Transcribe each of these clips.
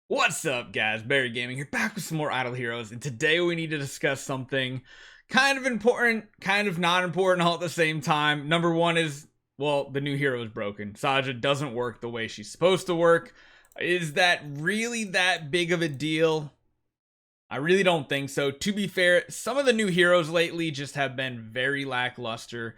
What's up, guys? Barry Gaming here, back with some more Idle Heroes, and today we need to discuss something kind of important, kind of not important all at the same time. Number one is, well, the new hero is broken. Saja doesn't work the way she's supposed to work. Is that really that big of a deal? I really don't think so. To be fair, some of the new heroes lately just have been very lackluster.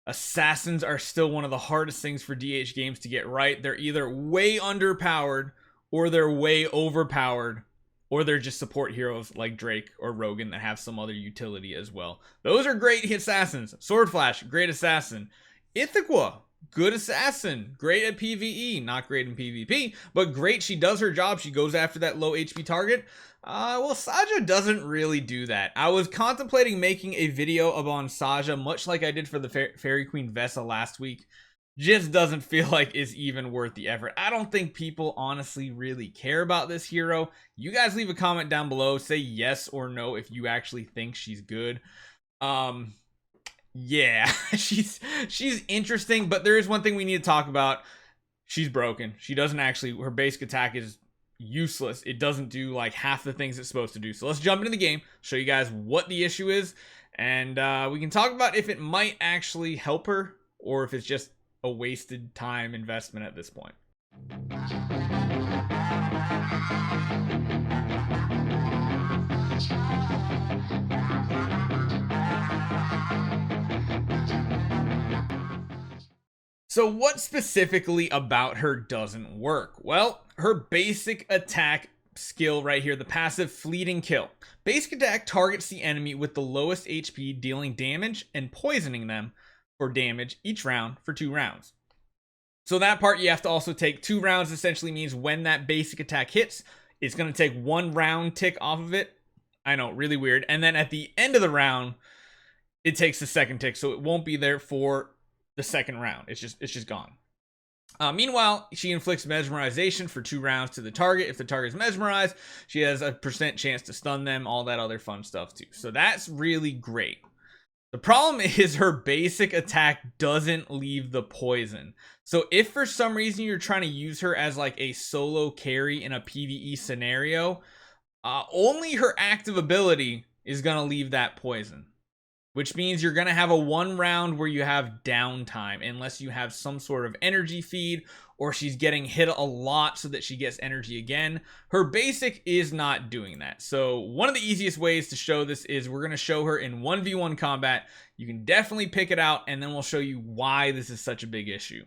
Assassins are still one of the hardest things for DH games to get right. They're either way underpowered or they're way overpowered, or they're just support heroes like Drake or Rogan that have some other utility as well. Those are great assassins. Sword Flash, great assassin. Ithaca, good assassin. Great at PvE, not great in PvP, but great. She does her job. She goes after that low HP target. Well, Saja doesn't really do that. I was contemplating making a video on Saja, much like I did for the Fairy Queen Vesa last week. Just doesn't feel like it's even worth the effort. I don't think people honestly really care about this hero. You guys leave a comment down below. Say yes or no if you actually think she's good. Yeah, she's interesting, but there is one thing we need to talk about. She's broken. She doesn't actually, her basic attack is useless. It doesn't do like half the things it's supposed to do. So let's jump into the game, show you guys what the issue is, and we can talk about if it might actually help her or if it's just a wasted time investment at this point. So what specifically about her doesn't work? Well, her basic attack skill right here, the passive fleeting kill. Basic attack targets the enemy with the lowest HP, dealing damage and poisoning them for damage each round for 2 rounds. So that part you have to also take 2 rounds. Essentially means when that basic attack hits, it's going to take 1 round tick off of it. I know, really weird. And then at the end of the round, it takes the second tick, so it won't be there for the second round. It's just gone. Meanwhile, she inflicts mesmerization for 2 rounds to the target. If the target is mesmerized, she has a % chance to stun them, all that other fun stuff too. So that's really great. The problem is her basic attack doesn't leave the poison. So if for some reason you're trying to use her as like a solo carry in a PvE scenario, only her active ability is going to leave that poison. Which means you're going to have a 1 round where you have downtime unless you have some sort of energy feed or she's getting hit a lot so that she gets energy again. Her basic is not doing that. So one of the easiest ways to show this is we're going to show her in 1v1 combat. You can definitely pick it out, and then we'll show you why this is such a big issue.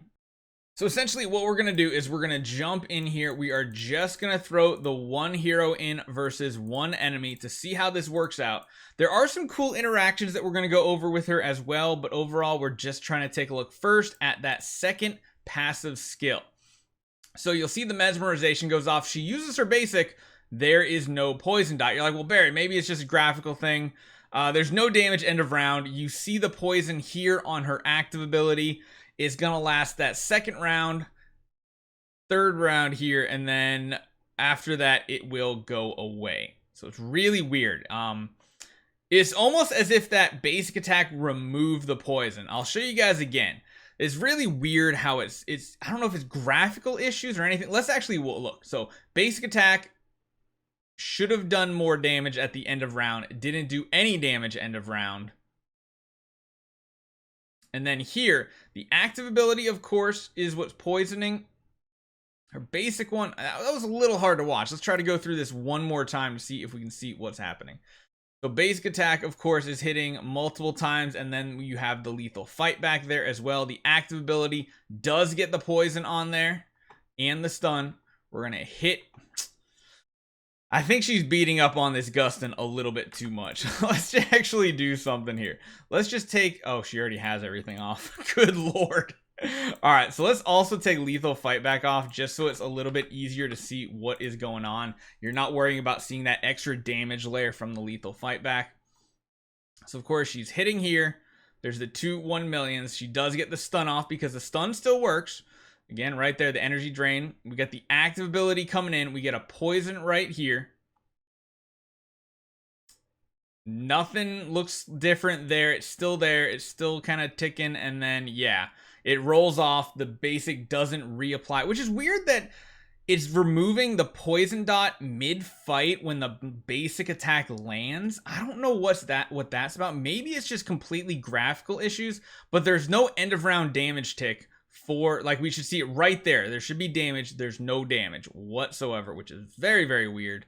So essentially what we're going to do is we're going to jump in here. We are just going to throw the 1 hero in versus 1 enemy to see how this works out. There are some cool interactions that we're going to go over with her as well, but overall we're just trying to take a look first at that second passive skill. So you'll see the mesmerization goes off. She uses her basic. There is no poison dot. You're like, well, Barry, maybe it's just a graphical thing. There's no damage end of round. You see the poison here on her active ability. Is going to last that second round, third round here, and then after that, it will go away. So it's really weird. It's almost as if that basic attack removed the poison. I'll show you guys again. It's really weird how it's I don't know if it's graphical issues or anything. Let's actually look. So basic attack should have done more damage at the end of round. It didn't do any damage end of round. And then here, the active ability, of course, is what's poisoning. Her basic one, that was a little hard to watch. Let's try to go through this one more time to see if we can see what's happening. So basic attack, of course, is hitting multiple times, and then you have the lethal fight back there as well. The active ability does get the poison on there and the stun. We're going to hit. I think she's beating up on this Gustin a little bit too much. Let's actually do something here. Let's just take... Oh, she already has everything off. Good lord. Alright, so let's also take Lethal Fight back off just so it's a little bit easier to see what is going on. You're not worrying about seeing that extra damage layer from the Lethal Fight back. So, of course, she's hitting here. There's the 2 1 millions. She does get the stun off because the stun still works. Again, right there, the energy drain. We got the active ability coming in. We get a poison right here. Nothing looks different there. It's still there. It's still kind of ticking. And then, yeah, it rolls off. The basic doesn't reapply, which is weird that it's removing the poison dot mid-fight when the basic attack lands. I don't know what that's about. Maybe it's just completely graphical issues, but there's no end of round damage tick for, like, we should see it right there. There should be damage. There's no damage whatsoever, which is very, very weird.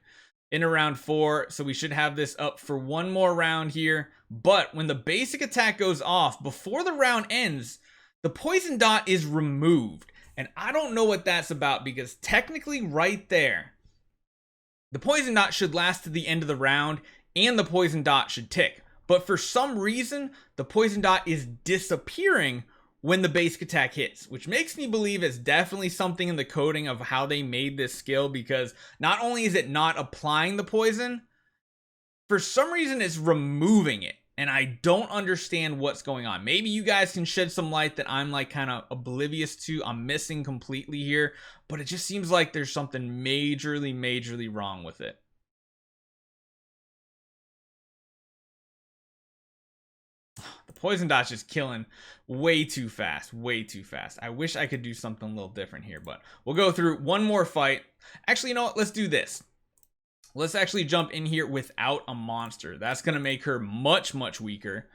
In round 4, so we should have this up for one more round here. But when the basic attack goes off, before the round ends, the poison dot is removed. And I don't know what that's about, because technically right there, the poison dot should last to the end of the round and the poison dot should tick. But for some reason, the poison dot is disappearing when the basic attack hits, which makes me believe it's definitely something in the coding of how they made this skill, because not only is it not applying the poison, for some reason it's removing it. And I don't understand what's going on. Maybe you guys can shed some light that I'm like kind of oblivious to, I'm missing completely here, but it just seems like there's something majorly wrong with it. The poison dot's just killing way too fast, I wish I could do something a little different here, but we'll go through one more fight. Actually, you know what? Let's do this. Let's actually jump in here without a monster. That's going to make her much weaker.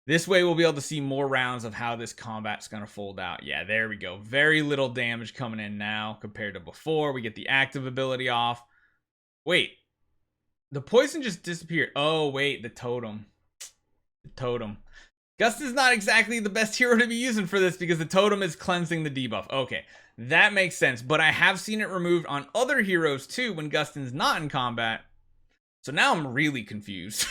This way we'll be able to see more rounds of how this combat's going to fold out. Yeah, there we go. Very little damage coming in now compared to before. We get the active ability off. Wait. The poison just disappeared. Oh, wait. The totem. The totem. Gustin's not exactly the best hero to be using for this, because the totem is cleansing the debuff. Okay, that makes sense. But I have seen it removed on other heroes too when Gustin's not in combat. So now I'm really confused.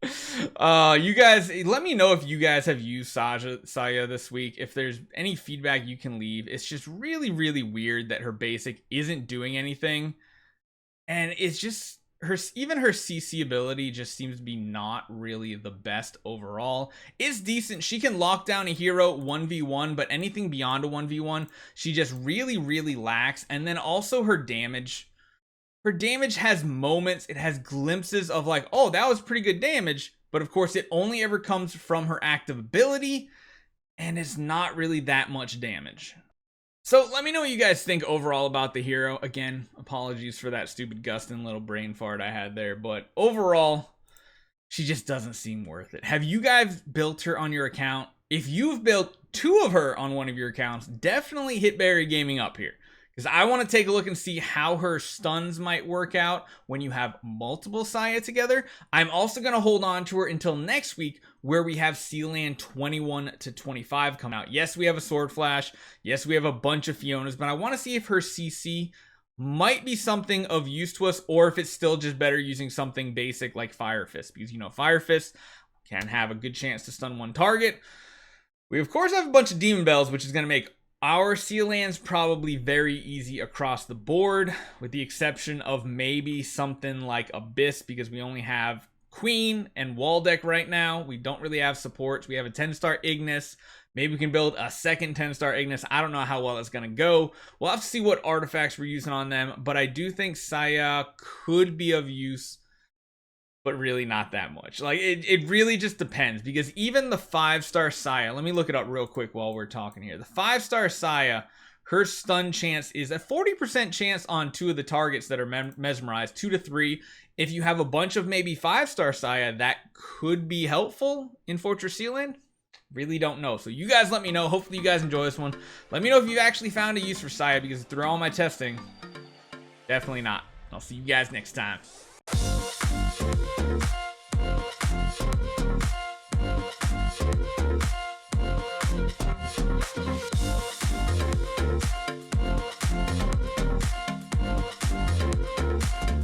You guys, let me know if you guys have used Saja this week. If there's any feedback you can leave. It's just really weird that her basic isn't doing anything. And it's just... even her CC ability just seems to be not really the best overall. It's decent. She can lock down a hero 1v1, but anything beyond a 1v1, she just really lacks. And then also her damage. Her damage has moments. It has glimpses of like, oh, that was pretty good damage. But of course, it only ever comes from her active ability. And it's not really that much damage. So let me know what you guys think overall about the hero. Again, apologies for that stupid Gustin little brain fart I had there, but overall, she just doesn't seem worth it. Have you guys built her on your account? If you've built 2 of her on one of your accounts, definitely hit Barry Gaming up here, because I want to take a look and see how her stuns might work out when you have multiple Saya together. I'm also going to hold on to her until next week, where we have Sealand 21 to 25 come out. Yes, we have a Sword Flash. Yes, we have a bunch of Fionas, but I want to see if her CC might be something of use to us, or if it's still just better using something basic like Fire Fist, because, you know, Fire Fist can have a good chance to stun one target. We, of course, have a bunch of Demon Bells, which is going to make our Sealands probably very easy across the board, with the exception of maybe something like Abyss, because we only have Queen and Waldeck right now. We don't really have supports. We have a 10-star Ignis. Maybe we can build a second 10-star Ignis. I don't know how well it's going to go. We'll have to see what artifacts we're using on them, but I do think Saya could be of use, but really not that much. Like, it really just depends, because even the 5-star Saya, let me look it up real quick while we're talking here. The 5-star Saya, her stun chance is a 40% chance on 2 of the targets that are mesmerized, 2 to 3. If you have a bunch of maybe 5-star Saya, that could be helpful in Fortress Sealand. Really don't know. So you guys let me know. Hopefully you guys enjoy this one. Let me know if you've actually found a use for Saya, because through all my testing, definitely not. I'll see you guys next time.